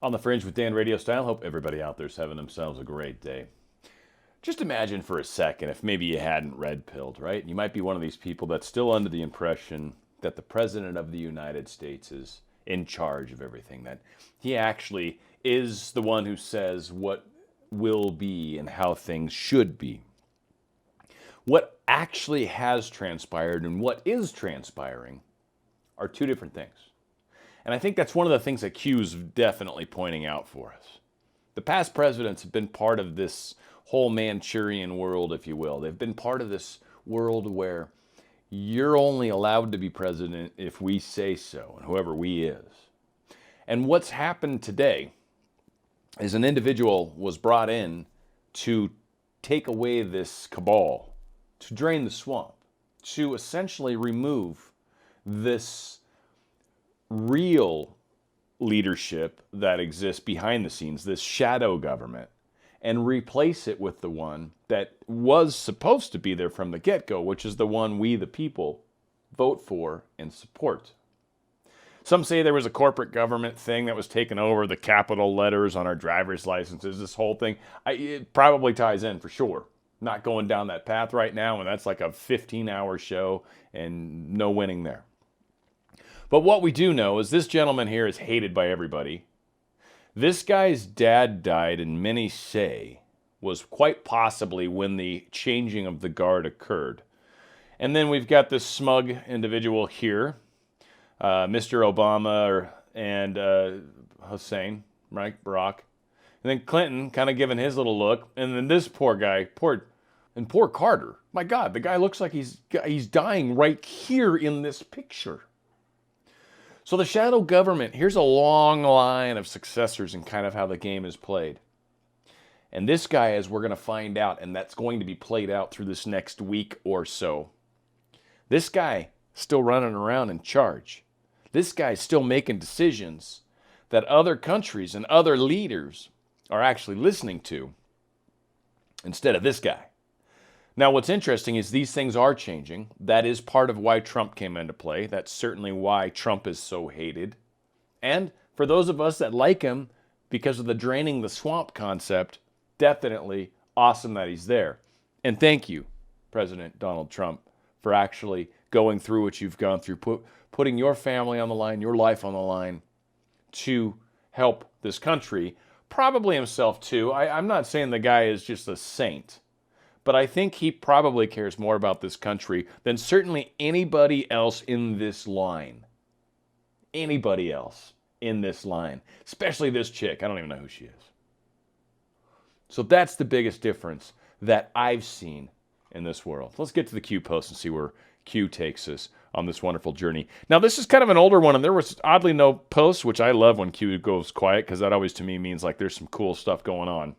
On the Fringe with Dan RadioStyle. Hope everybody out there's having themselves a great day. Just imagine for a second if maybe you hadn't red pilled, right? You might be one of these people that's still under the impression that the President of the United States is in charge of everything, that he actually is the one who says what will be and how things should be. What actually has transpired and what is transpiring are two different things. And I think that's one of the things that Q's definitely pointing out for us. The past presidents have been part of this whole Manchurian world, if you will. They've been part of this world where you're only allowed to be president if we say so, and whoever we is. And what's happened today is an individual was brought in to take away this cabal, to drain the swamp, to essentially remove this real leadership that exists behind the scenes, this shadow government, and replace it with the one that was supposed to be there from the get-go, which is the one we, the people, vote for and support. Some say there was a corporate government thing that was taken over, the capital letters on our driver's licenses, this whole thing. It probably ties in for sure. Not going down that path right now, and that's like a 15-hour show and no winning there. But what we do know is this gentleman here is hated by everybody. This guy's dad died, and many say was quite possibly when the changing of the guard occurred. And then we've got this smug individual here, Mr. Obama and Hussein, right, Barack. And then Clinton kind of giving his little look. And then this poor guy, poor Carter. My God, the guy looks like he's dying right here in this picture. So the shadow government, here's a long line of successors and kind of how the game is played. And this guy, as we're going to find out, and that's going to be played out through this next week or so, this guy still running around in charge. This guy's still making decisions that other countries and other leaders are actually listening to instead of this guy. Now, what's interesting is these things are changing. That is part of why Trump came into play. That's certainly why Trump is so hated. And for those of us that like him because of the draining the swamp concept, definitely awesome that he's there. And thank you, President Donald Trump, for actually going through what you've gone through, putting your family on the line, your life on the line to help this country, probably himself too. I'm not saying the guy is just a saint, but I think he probably cares more about this country than certainly anybody else in this line. Anybody else in this line, especially this chick. I don't even know who she is. So that's the biggest difference that I've seen in this world. Let's get to the Q post and see where Q takes us on this wonderful journey. Now, this is kind of an older one, and there was oddly no posts, which I love when Q goes quiet, because that always to me means like there's some cool stuff going on.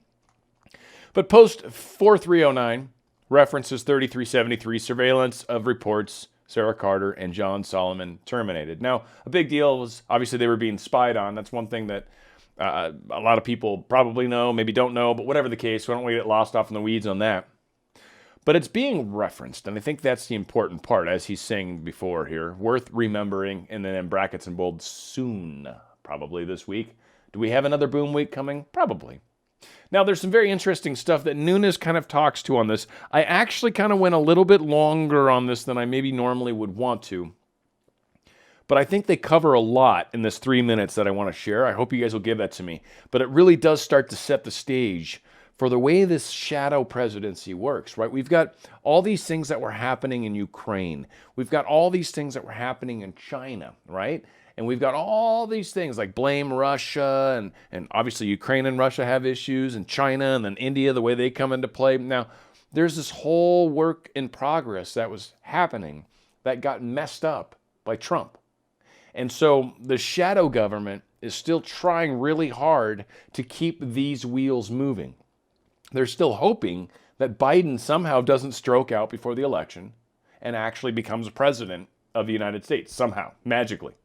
But post 4309 references 3373, surveillance of reports Sarah Carter and John Solomon terminated. Now, a big deal was obviously they were being spied on. That's one thing that a lot of people probably know, maybe don't know, but whatever the case, why don't we get lost off in the weeds on that? But it's being referenced, and I think that's the important part, as he's saying before here, worth remembering, and then in brackets and bold, soon, probably this week. Do we have another boom week coming? Probably. Now, there's some very interesting stuff that Nunes kind of talks to on this. I actually kind of went a little bit longer on this than I maybe normally would want to. But I think they cover a lot in this 3 minutes that I want to share. I hope you guys will give that to me. But it really does start to set the stage for the way this shadow presidency works, right? We've got all these things that were happening in Ukraine. We've got all these things that were happening in China, right? And we've got all these things like blame Russia, and obviously Ukraine and Russia have issues, and China, and then India, the way they come into play. Now, there's this whole work in progress that was happening that got messed up by Trump. And so the shadow government is still trying really hard to keep these wheels moving. They're still hoping that Biden somehow doesn't stroke out before the election and actually becomes president of the United States, somehow, magically,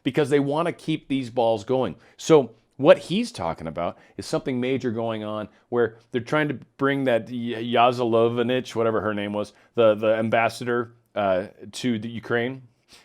because they want to keep these balls going. So what he's talking about is something major going on where they're trying to bring that Yazlovich, whatever her name was, the ambassador to the Ukraine.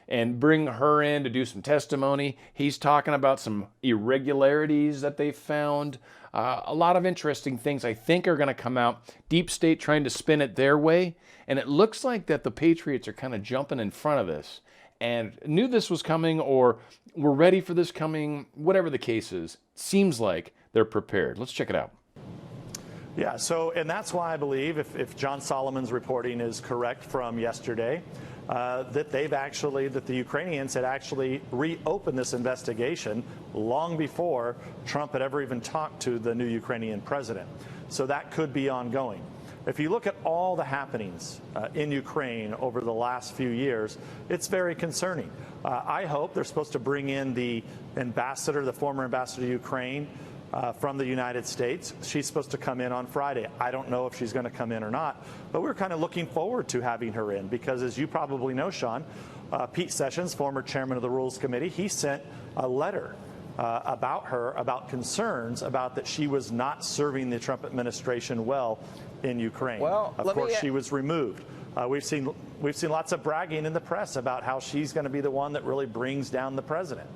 and bring her in to do some testimony. He's talking about some irregularities that they found. A lot of interesting things I think are going to come out. Deep State trying to spin it their way. And it looks like that the Patriots are kind of jumping in front of this and knew this was coming or were ready for this coming, whatever the case is. Seems like they're prepared. Let's check it out. Yeah, so, and that's why I believe, if John Solomon's reporting is correct from yesterday, that the Ukrainians had actually reopened this investigation long before Trump had ever even talked to the new Ukrainian president. So that could be ongoing. If you look at all the happenings in Ukraine over the last few years, it's very concerning. I hope they're supposed to bring in the ambassador, the former ambassador to Ukraine, from the United States. She's supposed to come in on Friday. I don't know if she's going to come in or not, but we're kind of looking forward to having her in because, as you probably know, Sean, Pete Sessions, former chairman of the Rules Committee, he sent a letter about her, about concerns about that she was not serving the Trump administration well in Ukraine. Well, of course, she was removed. We've seen lots of bragging in the press about how she's going to be the one that really brings down the president.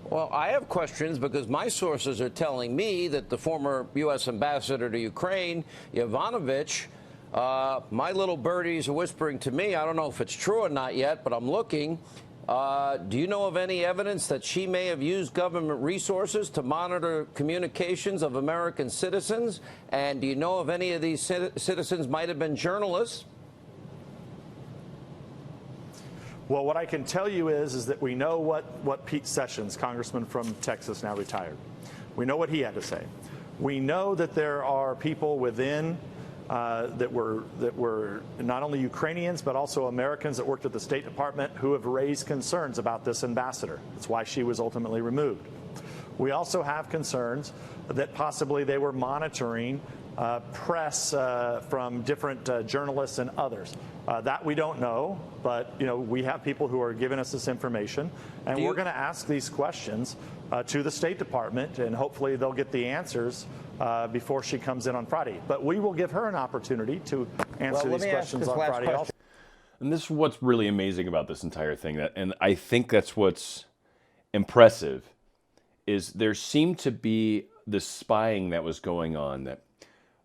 Well, I have questions because my sources are telling me that the former U.S. ambassador to Ukraine, Yovanovitch, my little birdies are whispering to me, I don't know if it's true or not yet, but I'm looking. Do you know of any evidence that she may have used government resources to monitor communications of American citizens? And do you know if any of these citizens might have been journalists? Well, what I can tell you is that we know what Pete Sessions, congressman from Texas, now retired, we know what he had to say. We know that there are people within that were not only Ukrainians but also Americans that worked at the State Department who have raised concerns about this ambassador. That's why she was ultimately removed. We also have concerns that possibly they were monitoring press from different journalists and others. That we don't know, but we have people who are giving us this information, and we're going to ask these questions to the State Department, and hopefully they'll get the answers before she comes in on Friday. But we will give her an opportunity to answer these questions on Friday also. And this is what's really amazing about this entire thing, and I think that's what's impressive, is there seemed to be this spying that was going on, that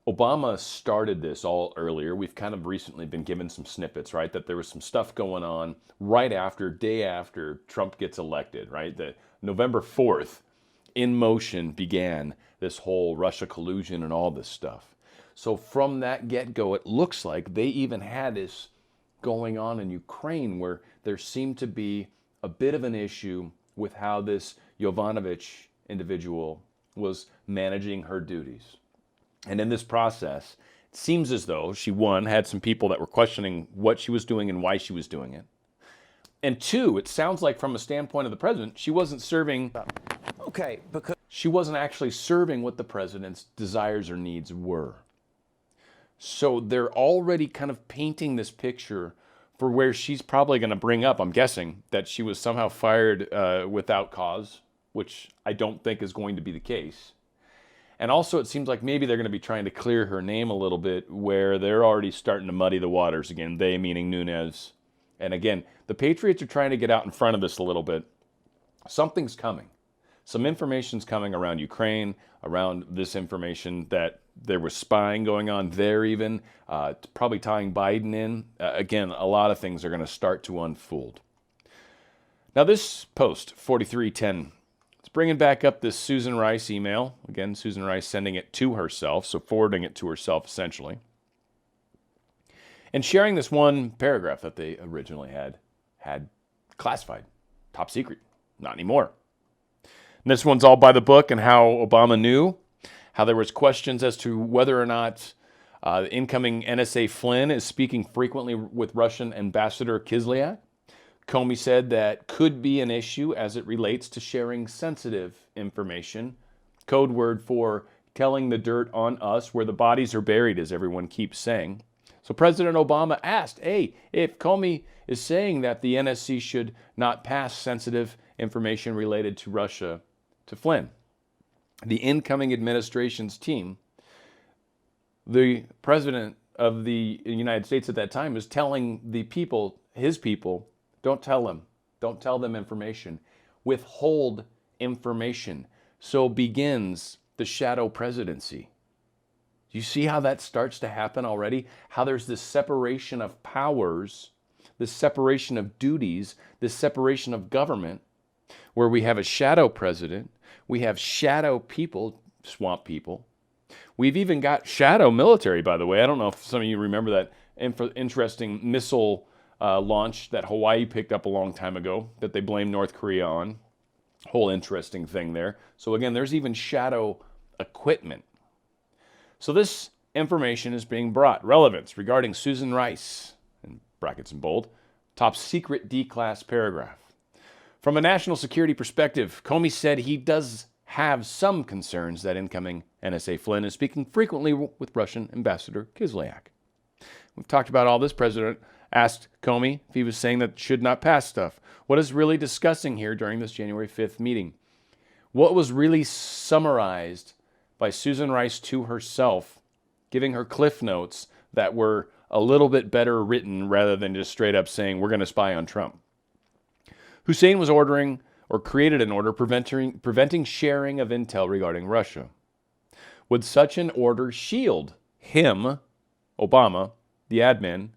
Obama started this all earlier. We've kind of recently been given some snippets, right? That there was some stuff going on right after, day after Trump gets elected, right? That November 4th, in motion began this whole Russia collusion and all this stuff. So from that get-go, it looks like they even had this going on in Ukraine where there seemed to be a bit of an issue with how this Yovanovitch individual was managing her duties. And in this process, it seems as though she, one, had some people that were questioning what she was doing and why she was doing it. And two, it sounds like from a standpoint of the president, she wasn't serving. Okay, because she wasn't actually serving what the president's desires or needs were. So they're already kind of painting this picture for where she's probably going to bring up, I'm guessing, that she was somehow fired without cause, which I don't think is going to be the case. And also it seems like maybe they're going to be trying to clear her name a little bit, where they're already starting to muddy the waters again, they meaning Nunes. And again, the Patriots are trying to get out in front of this a little bit. Something's coming. Some information's coming around Ukraine, around this information that there was spying going on there even, probably tying Biden in. Again, a lot of things are going to start to unfold. Now this post, 4310, it's bringing back up this Susan Rice email. Again, Susan Rice sending it to herself, so forwarding it to herself essentially. And sharing this one paragraph that they originally had classified, top secret, not anymore. And this one's all by the book and how Obama knew, how there was questions as to whether or not the incoming NSA Flynn is speaking frequently with Russian Ambassador Kislyak. Comey said that could be an issue as it relates to sharing sensitive information, code word for telling the dirt on us where the bodies are buried, as everyone keeps saying. So President Obama asked, hey, if Comey is saying that the NSC should not pass sensitive information related to Russia to Flynn, the incoming administration's team, the president of the United States at that time, is telling the people, his people, don't tell him Don't tell them information. Withhold information. So begins the shadow presidency. Do you see how that starts to happen already? How there's this separation of powers, this separation of duties, this separation of government, where we have a shadow president, we have shadow people, swamp people. We've even got shadow military, by the way. I don't know if some of you remember that interesting missile launch that Hawaii picked up a long time ago that they blamed North Korea on. Whole interesting thing there. So again, there's even shadow equipment. So this information is being brought. Relevance regarding Susan Rice, in brackets in bold, top secret D-class paragraph. From a national security perspective, Comey said he does have some concerns that incoming NSA Flynn is speaking frequently with Russian Ambassador Kislyak. We've talked about all this. President asked Comey if he was saying that should not pass stuff. What is really discussing here during this January 5th meeting? What was really summarized by Susan Rice to herself, giving her cliff notes that were a little bit better written rather than just straight up saying, we're going to spy on Trump. Hussein was ordering or created an order preventing sharing of intel regarding Russia. Would such an order shield him, Obama, the admin,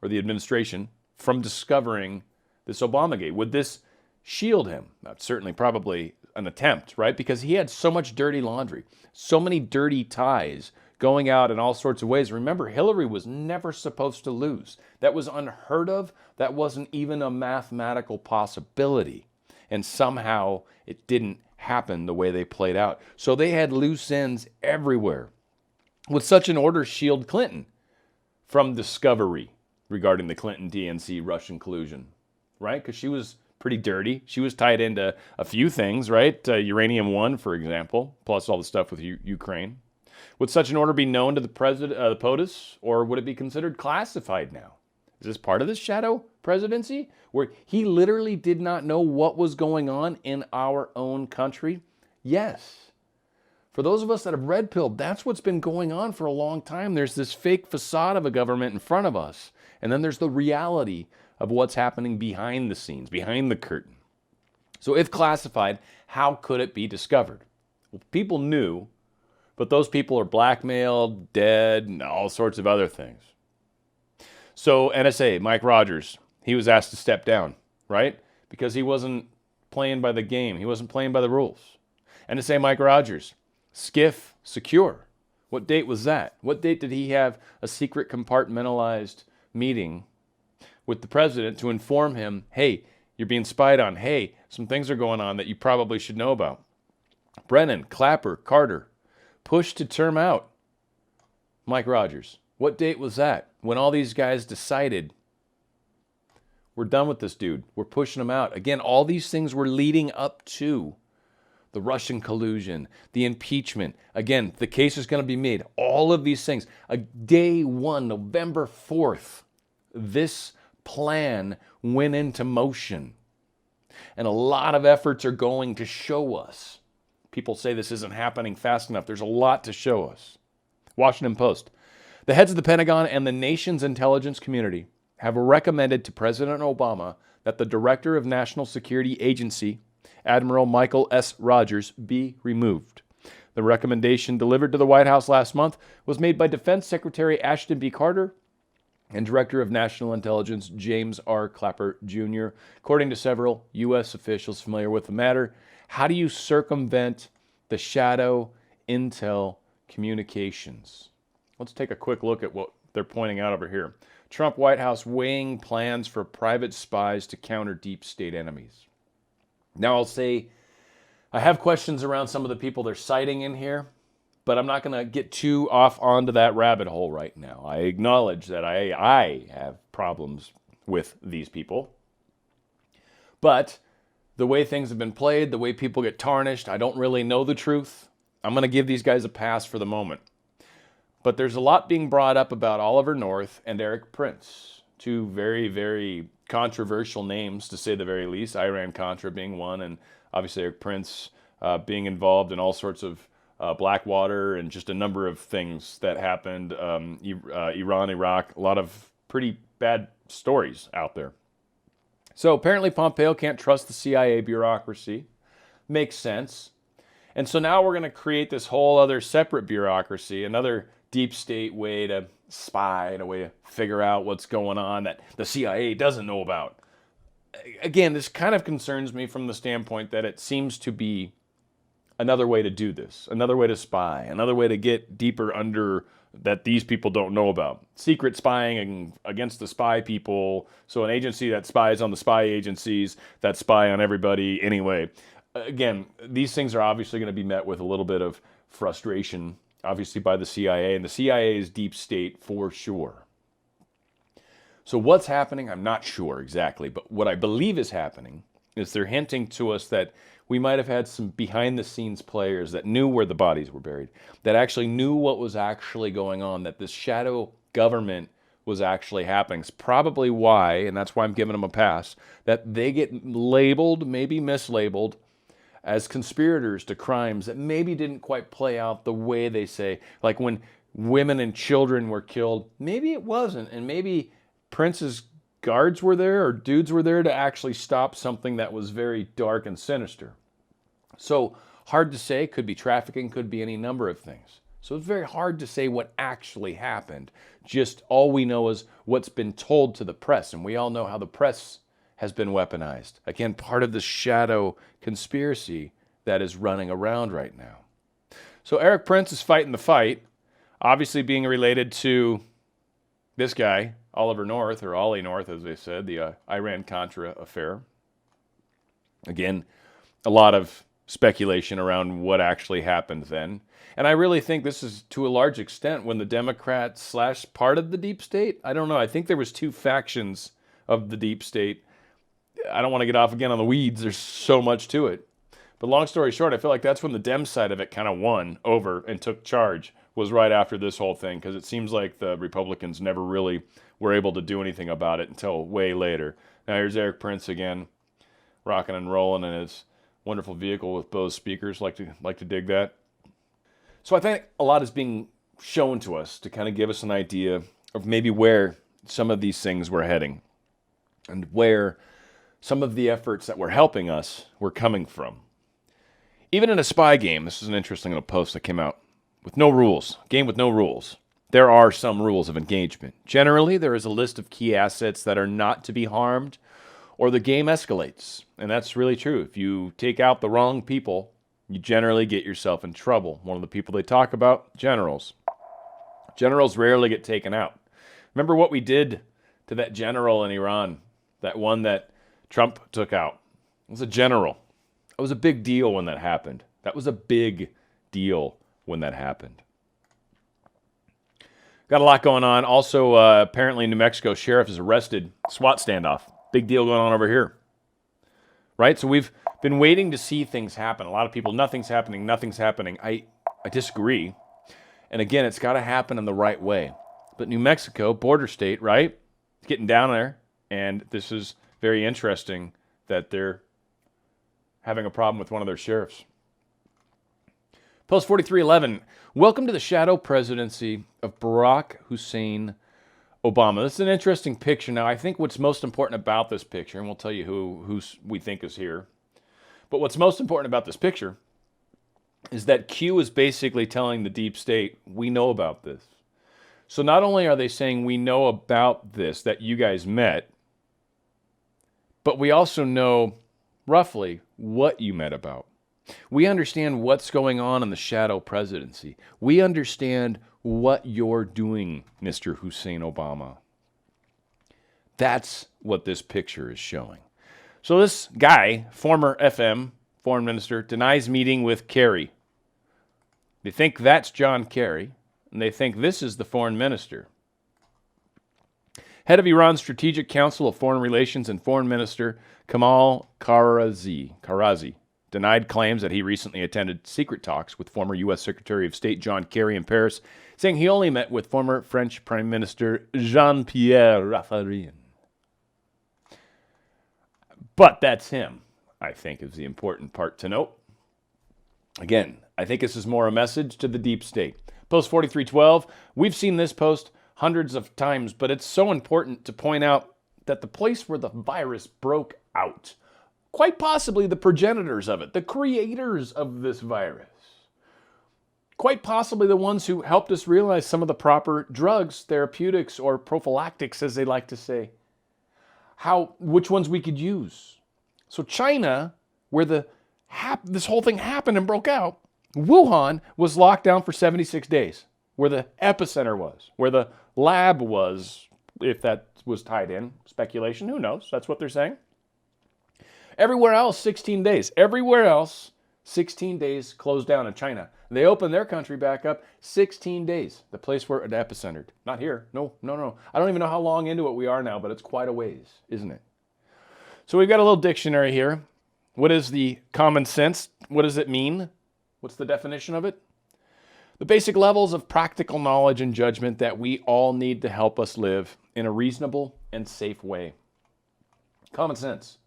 or the administration, from discovering this Obamagate? Would this shield him? That's certainly probably an attempt, right? Because he had so much dirty laundry, so many dirty ties going out in all sorts of ways. Remember, Hillary was never supposed to lose. That was unheard of. That wasn't even a mathematical possibility. And somehow it didn't happen the way they played out. So they had loose ends everywhere. Would such an order shield Clinton from discovery regarding the Clinton DNC Russian collusion, right? Because she was pretty dirty. She was tied into a few things, right? Uranium One, for example, plus all the stuff with Ukraine. Would such an order be known to the president, the POTUS, or would it be considered classified now? Is this part of this shadow presidency where he literally did not know what was going on in our own country? Yes. For those of us that have red pilled, that's what's been going on for a long time. There's this fake facade of a government in front of us, and then there's the reality of what's happening behind the scenes, behind the curtain. So if classified, how could it be discovered? Well, people knew, but those people are blackmailed, dead, and all sorts of other things. So NSA, Mike Rogers, he was asked to step down, right? Because he wasn't playing by the game. He wasn't playing by the rules. NSA Mike Rogers, SCIF, secure. What date was that? What date did he have a secret compartmentalized meeting with the president to inform him, hey, you're being spied on. Hey, some things are going on that you probably should know about. Brennan, Clapper, Carter, pushed to term out Mike Rogers. What date was that? When all these guys decided, we're done with this dude. We're pushing him out. Again, all these things were leading up to the Russian collusion, the impeachment. Again, the case is going to be made. All of these things. Day one, November 4th, this plan went into motion. And a lot of efforts are going to show us. People say this isn't happening fast enough. There's a lot to show us. Washington Post. The heads of the Pentagon and the nation's intelligence community have recommended to President Obama that the Director of National Security Agency, Admiral Michael S. Rogers, be removed. The recommendation delivered to the White House last month was made by Defense Secretary Ashton B. Carter and Director of National Intelligence James R. Clapper, Jr. According to several U.S. officials familiar with the matter, how do you circumvent the shadow intel communications? Let's take a quick look at what they're pointing out over here. Trump White House weighing plans for private spies to counter deep state enemies. Now I'll say I have questions around some of the people they're citing in here, but I'm not going to get too off onto that rabbit hole right now. I acknowledge that I have problems with these people. But the way things have been played, the way people get tarnished, I don't really know the truth. I'm going to give these guys a pass for the moment. But there's a lot being brought up about Oliver North and Eric Prince, two very, very controversial names, to say the very least. Iran-Contra being one, and obviously Eric Prince being involved in all sorts of Blackwater and just a number of things that happened. Iran, Iraq, a lot of pretty bad stories out there. So apparently Pompeo can't trust the CIA bureaucracy. Makes sense. And so now we're going to create this whole other separate bureaucracy, another deep state way to spy and a way to figure out what's going on that the CIA doesn't know about. Again, this kind of concerns me from the standpoint that it seems to be another way to do this, another way to spy, another way to get deeper under that these people don't know about. Secret spying against the spy people, so an agency that spies on the spy agencies that spy on everybody anyway. Again, these things are obviously going to be met with a little bit of frustration, obviously by the CIA, and the CIA is deep state for sure. So what's happening? I'm not sure exactly, but what I believe is happening is they're hinting to us that we might have had some behind-the-scenes players that knew where the bodies were buried, that actually knew what was actually going on, that this shadow government was actually happening. It's probably why, and that's why I'm giving them a pass, that they get labeled, maybe mislabeled, as conspirators to crimes that maybe didn't quite play out the way they say. Like when women and children were killed, maybe it wasn't, and maybe Prince's guards were there or dudes were there to actually stop something that was very dark and sinister. So hard to say, could be trafficking, could be any number of things. So it's very hard to say what actually happened. Just all we know is what's been told to the press, and we all know how the press has been weaponized. Again, part of the shadow conspiracy that is running around right now. So Eric Prince is fighting the fight, obviously being related to this guy, Oliver North, or Ollie North, as they said, the Iran-Contra affair. Again, a lot of speculation around what actually happened then. And I really think this is, to a large extent, when the Democrats / part of the deep state, I don't know, I think there was two factions of the deep state. I don't want to get off again on the weeds. There's so much to it. But long story short, I feel like that's when the Dem side of it kind of won over and took charge, was right after this whole thing, because it seems like the Republicans never really were able to do anything about it until way later. Now here's Eric Prince again, rocking and rolling in his wonderful vehicle with Bose speakers. Like to dig that. So I think a lot is being shown to us to kind of give us an idea of maybe where some of these things were heading and where some of the efforts that were helping us were coming from. Even in a spy game, this is an interesting little post that came out, with no rules, game with no rules, there are some rules of engagement. Generally, there is a list of key assets that are not to be harmed, or the game escalates. And that's really true. If you take out the wrong people, you generally get yourself in trouble. One of the people they talk about, generals. Generals rarely get taken out. Remember what we did to that general in Iran, that one that Trump took out? It was a general. It was a big deal when that happened. That was a big deal when that happened. Got a lot going on. Also, apparently New Mexico sheriff is arrested. SWAT standoff. Big deal going on over here. Right? So we've been waiting to see things happen. A lot of people, nothing's happening, nothing's happening. I disagree. And again, it's got to happen in the right way. But New Mexico, border state, right? It's getting down there. And this is very interesting that they're having a problem with one of their sheriffs. Post 4311, welcome to the shadow presidency of Barack Hussein Obama. This is an interesting picture. Now, I think what's most important about this picture, and we'll tell you who we think is here, but what's most important about this picture is that Q is basically telling the deep state, we know about this. So not only are they saying we know about this, that you guys met, but we also know roughly what you met about. We understand what's going on in the shadow presidency. We understand what you're doing, Mr. Hussein Obama. That's what this picture is showing. So this guy, former FM foreign minister, denies meeting with Kerry. They think that's John Kerry, and they think this is the foreign minister. Head of Iran's Strategic Council of Foreign Relations and Foreign Minister Kamal Karazi denied claims that he recently attended secret talks with former U.S. Secretary of State John Kerry in Paris, saying he only met with former French Prime Minister Jean-Pierre Raffarin. But that's him, I think, is the important part to note. Again, I think this is more a message to the deep state. Post 4312, we've seen this post hundreds of times, but it's so important to point out that the place where the virus broke out, quite possibly the progenitors of it, the creators of this virus, quite possibly the ones who helped us realize some of the proper drugs, therapeutics, or prophylactics, as they like to say, which ones we could use. So China, where this whole thing happened and broke out, Wuhan was locked down for 76 days, where the epicenter was, where the lab was, if that was tied in. Speculation, who knows? That's what they're saying. Everywhere else, 16 days. Everywhere else, 16 days closed down in China. They opened their country back up 16 days, the place where it epicentered. Not here. No. I don't even know how long into it we are now, but it's quite a ways, isn't it? So we've got a little dictionary here. What is the common sense? What does it mean? What's the definition of it? The basic levels of practical knowledge and judgment that we all need to help us live in a reasonable and safe way. Common sense.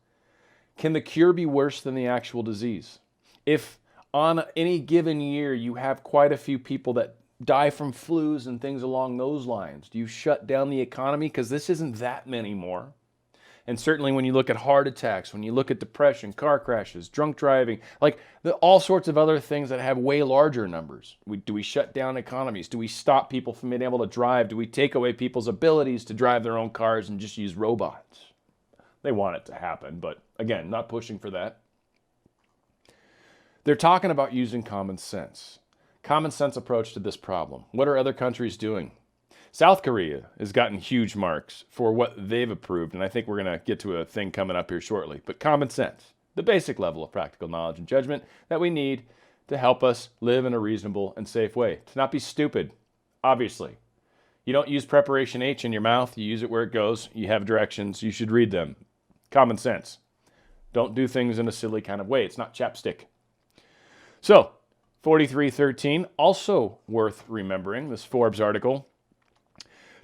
Can the cure be worse than the actual disease? If on any given year you have quite a few people that die from flus and things along those lines, do you shut down the economy? Because this isn't that many more. And certainly when you look at heart attacks, when you look at depression, car crashes, drunk driving, like all sorts of other things that have way larger numbers. Do we shut down economies? Do we stop people from being able to drive? Do we take away people's abilities to drive their own cars and just use robots? They want it to happen, but again, not pushing for that. They're talking about using common sense approach to this problem. What are other countries doing? South Korea has gotten huge marks for what they've approved, and I think we're going to get to a thing coming up here shortly. But common sense, the basic level of practical knowledge and judgment that we need to help us live in a reasonable and safe way. To not be stupid, obviously. You don't use preparation H in your mouth. You use it where it goes. You have directions. You should read them. Common sense. Don't do things in a silly kind of way. It's not chapstick. So, 4313, also worth remembering, this Forbes article.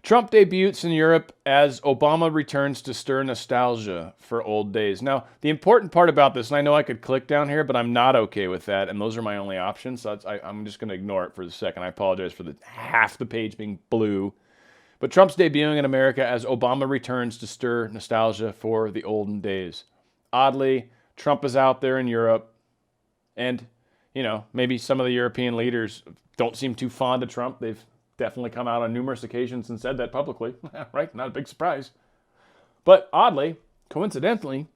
Trump debuts in Europe as Obama returns to stir nostalgia for old days. Now, the important part about this, and I know I could click down here, but I'm not okay with that, and those are my only options, so I'm just going to ignore it for a second. I apologize for half the page being blue. But Trump's debuting in America as Obama returns to stir nostalgia for the olden days. Oddly, Trump is out there in Europe, and, maybe some of the European leaders don't seem too fond of Trump. They've definitely come out on numerous occasions and said that publicly, right? Not a big surprise. But oddly, coincidentally,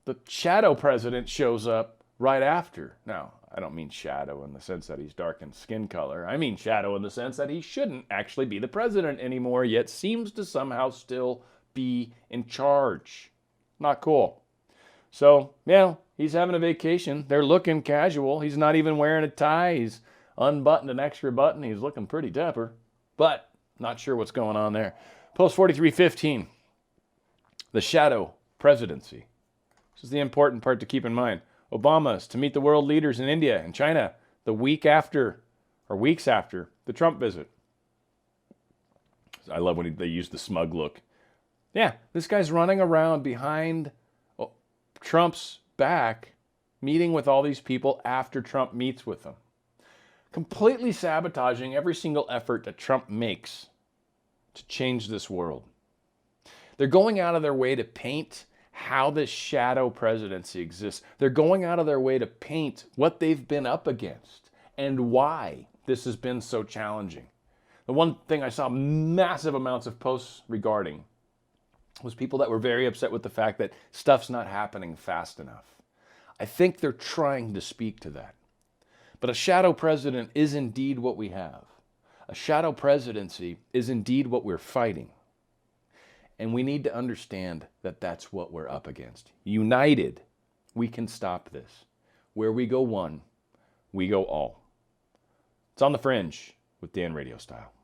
the shadow president shows up right after. Now, I don't mean shadow in the sense that he's dark in skin color. I mean shadow in the sense that he shouldn't actually be the president anymore, yet seems to somehow still be in charge. Not cool. So, he's having a vacation. They're looking casual. He's not even wearing a tie. He's unbuttoned an extra button. He's looking pretty dapper, but not sure what's going on there. Post 4315, the shadow presidency. This is the important part to keep in mind. Obama's to meet the world leaders in India and China the weeks after the Trump visit. I love when they use the smug look. Yeah, this guy's running around behind Trump's back, meeting with all these people after Trump meets with them. Completely sabotaging every single effort that Trump makes to change this world. They're going out of their way to paint how this shadow presidency exists. They're going out of their way to paint what they've been up against and why this has been so challenging. The one thing I saw massive amounts of posts regarding was people that were very upset with the fact that stuff's not happening fast enough. I think they're trying to speak to that. But a shadow president is indeed what we have. A shadow presidency is indeed what we're fighting. And we need to understand that that's what we're up against. United, we can stop this. Where we go one, we go all. It's on the Fringe with Dan RadioStyle.